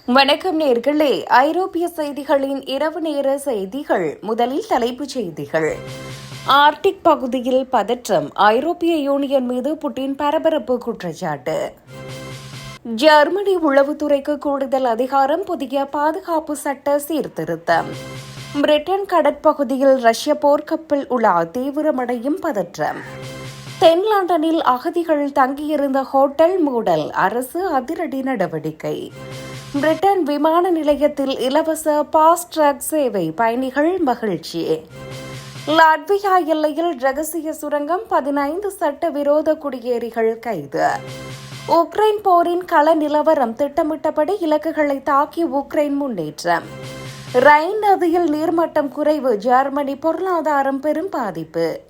வணக்கம் நேர்களே. ஐரோப்பிய செய்திகளின் இரவு நேர செய்திகள். முதலில் தலைப்புச் செய்திகள். ஆர்டிக் பகுதியில் பதற்றம். ஐரோப்பிய யூனியன் மீது புட்டின் பரபரப்பு குற்றச்சாட்டு. ஜெர்மனி உளவுத்துறைக்கு கூடுதல் அதிகாரம். புதிய பாதுகாப்பு சட்ட சீர்திருத்தம். பிரிட்டன் கடற்பகுதியில் ரஷ்ய போர்க்கப்பல் உலா. தீவிரமடையும் பதற்றம். தென் லண்டனில் அகதிகள் தங்கியிருந்த ஹோட்டல் மூடல். அரசு அதிரடி நடவடிக்கை. பிரிட்டன் விமான நிலையத்தில் இலவச பாஸ்ட் ட்ராக் சேவை. பயணிகள் மகிழ்ச்சி. லாட்வியா எல்லையில் ரகசிய சுரங்கம். 15 சட்டவிரோத குடியேறிகள் கைது. உக்ரைன் போரின் கள நிலவரம். திட்டமிட்டபடி இலக்குகளை தாக்கி உக்ரைன் முன்னேற்றம். ரைன் நதியில் நீர்மட்டம் குறைவு. ஜெர்மனி பொருளாதாரம் பெரும் பாதிப்பு.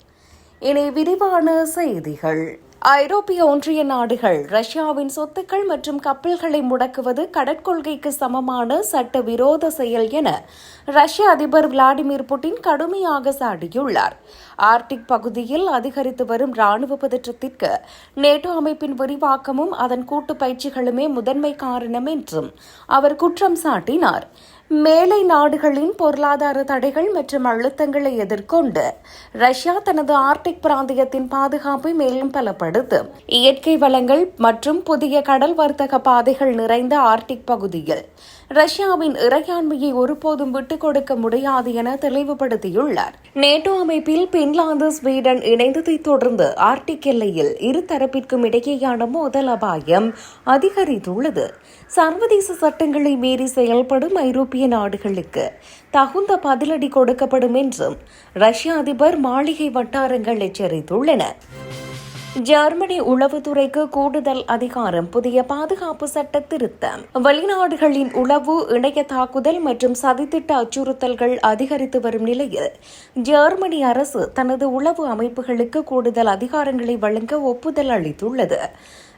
இனி விரிவான செய்திகள். ஐரோப்பிய ஒன்றிய நாடுகள் ரஷ்யாவின் சொத்துக்கள் மற்றும் கப்பல்களை முடக்குவது கடற்கொள்கைக்கு சமமான சட்டவிரோத செயல் என ரஷ்ய அதிபர் விளாடிமிர் புட்டின் கடுமையாக சாடியுள்ளார். ஆர்டிக் பகுதியில் அதிகரித்து வரும் ராணுவ பதற்றத்திற்கு நேட்டோ அமைப்பின் விரிவாக்கமும் அதன் கூட்டு பயிற்சிகளுமே முதன்மை காரணம் என்றும் அவர் குற்றம் சாட்டினார். மேலை நாடுகளின் பொருளாதார தடைகள் மற்றும் அழுத்தங்களை எதிர்கொண்டு ரஷ்யா தனது ஆர்டிக் பிராந்தியத்தின் பாதுகாப்பை மேலும் பலப்படுத்தும். இயற்கை வளங்கள் மற்றும் புதிய கடல் வர்த்தக பாதைகள் நிறைந்த ஆர்டிக் பகுதியில் ரஷ்யாவின் இறையாண்மையை ஒருபோதும் விட்டுக் கொடுக்க முடியாது என தெளிவுபடுத்தியுள்ளார். நேட்டோ அமைப்பில் பின்லாந்து, ஸ்வீடன் இணைந்ததைத் தொடர்ந்து ஆர்டிக் எல்லையில் இருதரப்பிற்கும் இடையேயான மோதல் அபாயம் அதிகரித்துள்ளது. சர்வதேச சட்டங்களை மீறி செயல்படும் ஐரோப்பிய நாடுகளுக்கு தகுந்த பதிலடி கொடுக்கப்படும் என்றும் ரஷ்ய அதிபர் மாளிகை வட்டாரங்கள் எச்சரித்துள்ளன. ஜெர்மனி உளவுத்துறைக்கு கூடுதல் அதிகாரம். புதிய பாதுகாப்பு சட்ட திருத்தம். வெளிநாடுகளின் உளவு, இணைய தாக்குதல் மற்றும் சதித்திட்ட அச்சுறுத்தல்கள் அதிகரித்து வரும் நிலையில் ஜெர்மனி அரசு தனது உளவு அமைப்புகளுக்கு கூடுதல் அதிகாரங்களை வழங்க ஒப்புதல் அளித்துள்ளது.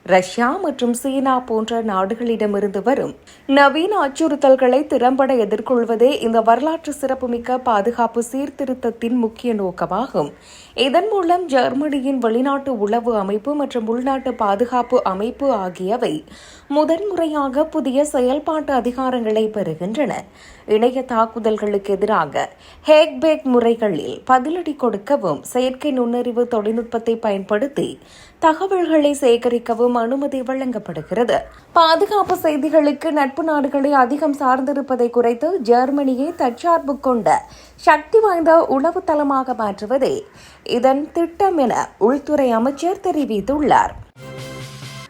ரஷ்யா மற்றும் சீனா போன்ற நாடுகளிடமிருந்து வரும் நவீன அச்சுறுத்தல்களை திறம்பட எதிர்கொள்வதே இந்த வரலாற்று சிறப்புமிக்க பாதுகாப்பு சீர்திருத்தத்தின் முக்கிய நோக்கமாகும். இதன் மூலம் ஜெர்மனியின் வெளிநாட்டு உளவு அமைப்பு மற்றும் உள்நாட்டு பாதுகாப்பு அமைப்பு ஆகியவை முதன்முறையாக புதிய செயல்பாட்டு அதிகாரங்களை பெறுகின்றன. இணைய தாக்குதல்களுக்கு எதிராக ஹேக்பேக் முறைகளில் பதிலடி கொடுக்கவும், செயற்கை நுண்ணறிவு தொழில்நுட்பத்தை பயன்படுத்தி தகவல்களை சேகரிக்கவும் அனுமதி வழங்கப்படுகிறது. பாதுகாப்பு செய்திகளுக்கு நட்பு நாடுகளை அதிகம் சார்ந்திருப்பதை குறைத்து ஜெர்மனியை தற்சார்பு கொண்ட சக்தி வாய்ந்த உளவு தளமாக மாற்றுவதே இதன் திட்டம் என உள்துறை அமைச்சர் தெரிவித்துள்ளார்.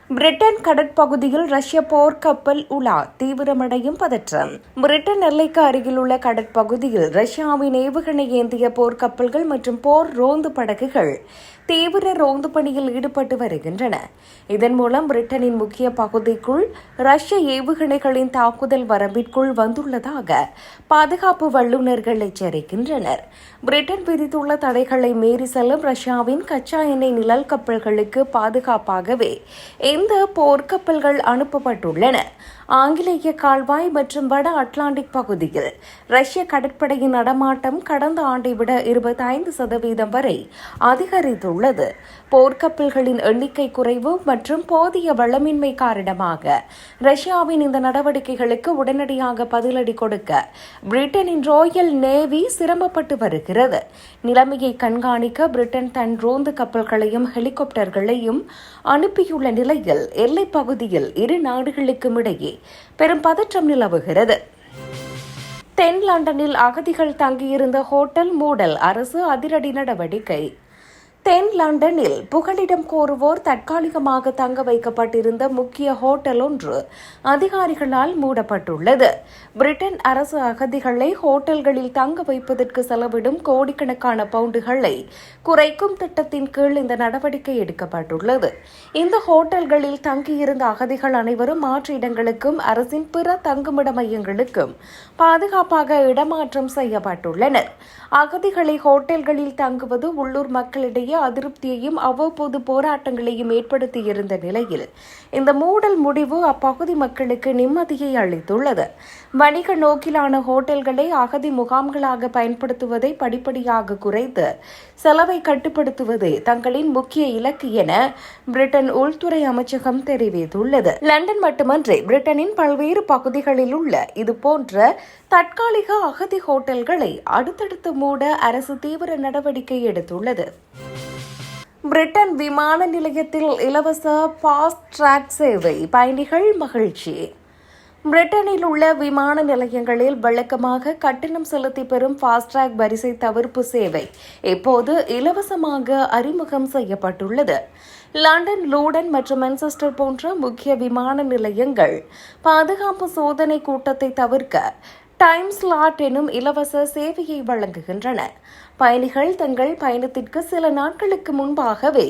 பிரிட்டன் கடற்பகுதியில் ரஷ்ய போர்க்கப்பல் உலா. தீவிரமடையும் பதற்றம். பிரிட்டன் எல்லைக்கு அருகில் உள்ள கடற்பகுதியில் ரஷ்யாவின் ஏவுகணை ஏந்திய போர்க்கப்பல்கள் மற்றும் போர் ரோந்து படகுகள் தீவிர ரோந்து பணியில் ஈடுபட்டு வருகின்றன. இதன் மூலம் பிரிட்டனின் முக்கிய பகுதிக்குள் ரஷ்ய ஏவுகணைகளின் தாக்குதல் வரம்பிற்குள் வந்துள்ளதாக பாதுகாப்பு வல்லுநர்கள் எச்சரிக்கின்றனர். பிரிட்டன் விதித்துள்ள தடைகளை மீறி செல்லும் ரஷ்யாவின் கச்சா எண்ணெய் நிழல் கப்பல்களுக்கு பாதுகாப்பாகவே இந்த போர்க்கப்பல்கள் அனுப்பப்பட்டுள்ளன. ஆங்கிலேய கால்வாய் மற்றும் வட அட்லாண்டிக் பகுதியில் ரஷ்ய கடற்படையின் நடமாட்டம் கடந்த ஆண்டை விட 25% வரை அதிகரித்துள்ளது. போர்க்கப்பல்களின் எண்ணிக்கை குறைவு மற்றும் போதிய வளமின்மை காரணமாக ரஷ்யாவின் இந்த நடவடிக்கைகளுக்கு உடனடியாக பதிலடி கொடுக்க பிரிட்டனின் ராயல் நேவி சிரமப்பட்டு வருகிறது. நிலைமையை கண்காணிக்க பிரிட்டன் தன் ரோந்து கப்பல்களையும் ஹெலிகாப்டர்களையும் அனுப்பியுள்ள நிலையில் எல்லைப் பகுதியில் இரு நாடுகளுக்கும் இடையே பெரும் பதற்றம் நிலவுகிறது. தென் லண்டனில் அகதிகள் தங்கியிருந்த ஹோட்டல் மூடல். அரசு அதிரடி நடவடிக்கை. தென் லண்டனில் புகலிடம் கோருவோர் தற்காலிகமாக தங்க வைக்கப்பட்டிருந்த முக்கிய ஹோட்டல் ஒன்று அதிகாரிகளால் மூடப்பட்டுள்ளது. பிரிட்டன் அரசு அகதிகளை ஹோட்டல்களில் தங்க வைப்பதற்கு செலவிடும் கோடிக்கணக்கான பவுண்டுகளை குறைக்கும் திட்டத்தின் கீழ் இந்த நடவடிக்கை எடுக்கப்பட்டுள்ளது. இந்த ஹோட்டல்களில் தங்கியிருந்த அகதிகள் அனைவரும் மாற்று இடங்களுக்கும் அரசின் பிற தங்குமிட மையங்களுக்கும் பாதுகாப்பாக இடமாற்றம் செய்யப்பட்டுள்ளனர். அகதிகளை ஹோட்டல்களில் தங்குவது உள்ளூர் மக்களிடையே அதிருப்தியையும் அவ்வப்போது போராட்டங்களையும் ஏற்படுத்தியிருந்த நிலையில் இந்த மூடல் முடிவு அப்பகுதி மக்களுக்கு நிம்மதியை அளித்துள்ளது. வணிக நோக்கிலான ஹோட்டல்களை அகதி முகாம்களாக பயன்படுத்துவதை படிப்படியாக குறைத்து செலவை கட்டுப்படுத்துவதே தங்களின் முக்கிய இலக்கு என பிரிட்டன் உள்துறை அமைச்சகம் தெரிவித்துள்ளது. லண்டன் மட்டுமன்றி பிரிட்டனின் பல்வேறு பகுதிகளில் உள்ள இதுபோன்ற தற்காலிக அகதி ஹோட்டல்களை அடுத்தடுத்து மூட அரசு தீவிர நடவடிக்கை எடுத்துள்ளது. பிரிட்டன் விமான நிலையத்தில் இலவச ஃபாஸ்ட் டிராக் சேவை, பயணிகள் மகிழ்ச்சி. பிரிட்டனில் உள்ள விமான நிலையங்களில் வழக்கமாக கட்டணம் செலுத்தி பெறும் ஃபாஸ்ட்ராக் வரிசை தவிர்ப்பு சேவை இப்போது இலவசமாக அறிமுகம் செய்யப்பட்டுள்ளது. லண்டன், லூடன் மற்றும் மான்செஸ்டர் போன்ற முக்கிய விமான நிலையங்கள் பாதுகாப்பு சோதனை கூட்டத்தை தவிர்க்க டைம் ஸ்லாட் எனும் இலவச சேவையை வழங்குகின்றன. பயணிகள் தங்கள் பயணத்திற்கு சில நாட்களுக்கு முன்பாகவே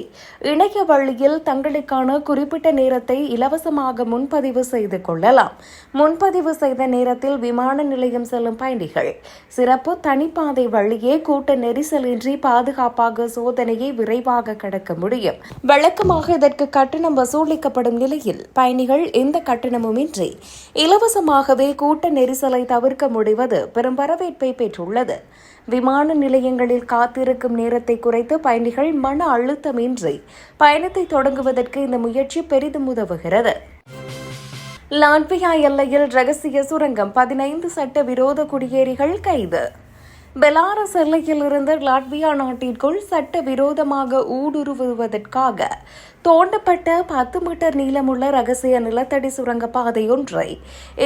இணைய வழியில் தங்களுக்கான குறிப்பிட்ட நேரத்தை இலவசமாக முன்பதிவு செய்து கொள்ளலாம். முன்பதிவு செய்த நேரத்தில் விமான நிலையம் செல்லும் பயணிகள் சிறப்பு தனிப்பாதை வழியே கூட்ட நெரிசலின்றி பாதுகாப்பாக சோதனையை விரைவாக கடக்க முடியும். வழக்கமாக இதற்கு கட்டணம் வசூலிக்கப்படும் நிலையில் பயணிகள் எந்த கட்டணமுமின்றி இலவசமாகவே கூட்ட நெரிசலை தவிர்க்க முடிவது பெரும் வரவேற்பை பெற்றுள்ளது. விமான நிலையங்களில் காத்திருக்கும் நேரத்தை குறைத்து பயணிகள் மன அழுத்தமின்றி பயணத்தை தொடங்குவதற்கு இந்த முயற்சி பெரிதும் உதவுகிறது. லாட்வியா எல்லையில் ரகசிய சுரங்கம், 15 சட்டவிரோத குடியேறிகள் கைது. பெலாரஸ் எல்லையில் இருந்து லாட்வியா நாட்டிற்குள் சட்டவிரோதமாக ஊடுருவுவதற்காக தோண்டப்பட்ட 10 மீட்டர் நீளமுள்ள ரகசிய நிலத்தடி சுரங்கப்பாதை ஒன்றை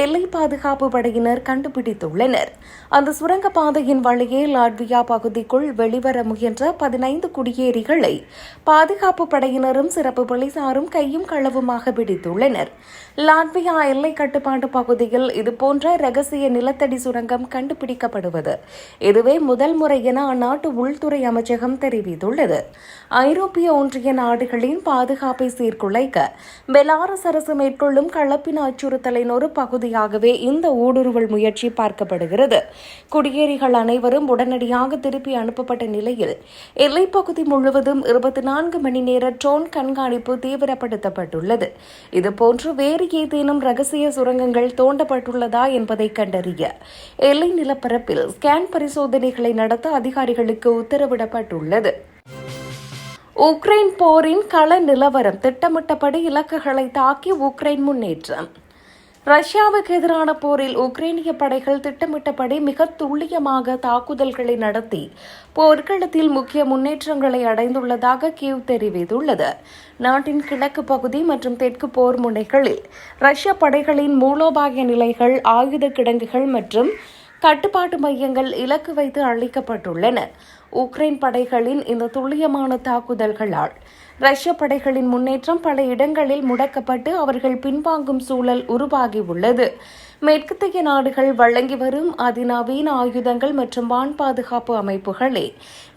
எல்லை பாதுகாப்பு படையினர் கண்டுபிடித்துள்ளனர். அந்த சுரங்கப்பாதையின் வழியே லாட்வியா பகுதிக்குள் வெளிவர முயன்ற 15 குடியேறிகளை பாதுகாப்பு படையினரும் சிறப்பு போலீசாரும் கையும் களவுமாக பிடித்துள்ளனர். லாட்வியா எல்லை கட்டுப்பாட்டு பகுதியில் இதுபோன்ற ரகசிய நிலத்தடி சுரங்கம் கண்டுபிடிக்கப்படுவது இதுவே முதல் முறை என அந்நாட்டு உள்துறை அமைச்சகம் தெரிவித்துள்ளது. ஐரோப்பிய ஒன்றிய நாடுகளின் பாதுகாப்பை சீர்குலைக்க பெலாரஸ் அரசு மேற்கொள்ளும் கலப்பின அச்சுறுத்தலின் ஒரு பகுதியாகவே இந்த ஊடுருவல் முயற்சி பார்க்கப்படுகிறது. குடியேறிகள் அனைவரும் உடனடியாக திருப்பி அனுப்பப்பட்ட நிலையில் எல்லைப்பகுதி முழுவதும் 24 மணி நேர ட்ரோன் கண்காணிப்பு தீவிரப்படுத்தப்பட்டுள்ளது. இதுபோன்று வேறு ஏதேனும் ரகசிய சுரங்கங்கள் தோண்டப்பட்டுள்ளதா என்பதை கண்டறிய எல்லை நிலப்பரப்பில் ஸ்கேன் பரிசோதனைகளை நடத்த அதிகாரிகளுக்கு உத்தரவிடப்பட்டுள்ளது. உக்ரைன் போரின் கள நிலவரம், திட்டமிட்டபடி இலக்குகளை தாக்கி உக்ரைன் முன்னேற்றம். ரஷ்யாவுக்கு எதிரான போரில் உக்ரைனிய படைகள் திட்டமிட்டபடி மிக துல்லியமாக தாக்குதல்களை நடத்தி போர்க்களத்தில் முக்கிய முன்னேற்றங்களை அடைந்துள்ளதாக கீவ் தெரிவித்துள்ளது. நாட்டின் கிழக்கு பகுதி மற்றும் தெற்கு போர் முனைகளில் ரஷ்ய படைகளின் மூலோபாய நிலைகள், ஆயுத கிடங்குகள் மற்றும் கட்டுப்பாட்டு மையங்கள் இலக்கு வைத்து அளிக்கப்பட்டுள்ளன. உக்ரைன் படைகளின் இந்த துல்லியமான தாக்குதல்களால் ரஷ்ய படைகளின் முன்னேற்றம் பல இடங்களில் முடக்கப்பட்டு அவர்கள் பின்வாங்கும் சூழல் உருவாகியுள்ளது. மேற்கத்திய நாடுகள் வழங்கி வரும் அதிநவீன ஆயுதங்கள் மற்றும் வான் பாதுகாப்பு அமைப்புகளே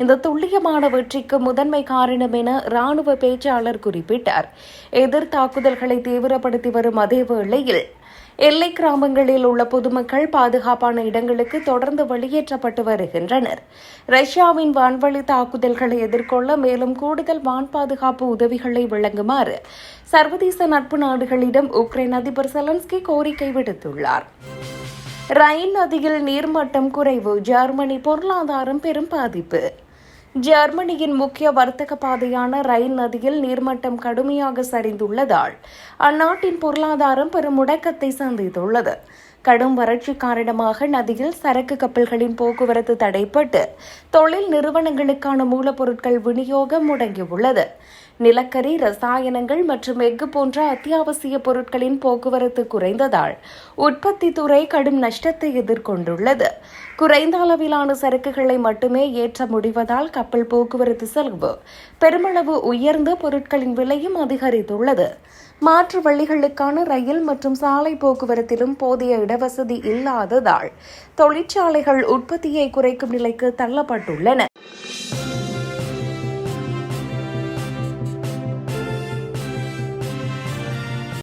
இந்த துல்லியமான வெற்றிக்கு முதன்மை காரணம் என ராணுவ பேச்சாளர் குறிப்பிட்டார். எதிர் தாக்குதல்களை தீவிரப்படுத்தி வரும் அதே வேளையில் எல்லை கிராமங்களில் உள்ள பொதுமக்கள் பாதுகாப்பான இடங்களுக்கு தொடர்ந்து வெளியேற்றப்பட்டு வருகின்றனர். ரஷ்யாவின் வான்வழி தாக்குதல்களை எதிர்கொள்ள மேலும் கூடுதல் வான் பாதுகாப்பு உதவிகளை வழங்குமாறு சர்வதேச நட்பு நாடுகளிடம் உக்ரைன் அதிபர் செலன்ஸ்கி கோரிக்கை விடுத்துள்ளார். ரைன் நதியில் நீர்மட்டம் குறைவு, ஜெர்மனி பொருளாதாரம் பெரும் பாதிப்பு. ஜெர்மனியின் முக்கிய வர்த்தக பாதையான ரைன் நதியில் நீர்மட்டம் கடுமையாக சரிந்துள்ளதால் அந்நாட்டின் பொருளாதாரம் பெரும் முடக்கத்தை சந்தித்துள்ளது. கடும் வறட்சி காரணமாக நதியில் சரக்கு கப்பல்களின் போக்குவரத்து தடைப்பட்டு தொழில் நிறுவனங்களுக்கான மூலப்பொருட்கள் விநியோகம் முடங்கியுள்ளது. நிலக்கரி, ரசாயனங்கள் மற்றும் எஃகு போன்ற அத்தியாவசிய பொருட்களின் போக்குவரத்து குறைந்ததால் உற்பத்தி துறை கடும் நஷ்டத்தை எதிர்கொண்டுள்ளது. குறைந்த அளவிலான சரக்குகளை மட்டுமே ஏற்ற முடிவதால் கப்பல் போக்குவரத்து செலவு பெருமளவு உயர்ந்து பொருட்களின் விலையும் அதிகரித்துள்ளது. மாற்று வழிகளுக்கான ரயில் மற்றும் சாலை போக்குவரத்திலும் போதிய இடவசதி இல்லாததால் தொழிற்சாலைகள் உற்பத்தியை குறைக்கும் நிலைக்கு தள்ளப்பட்டுள்ளன.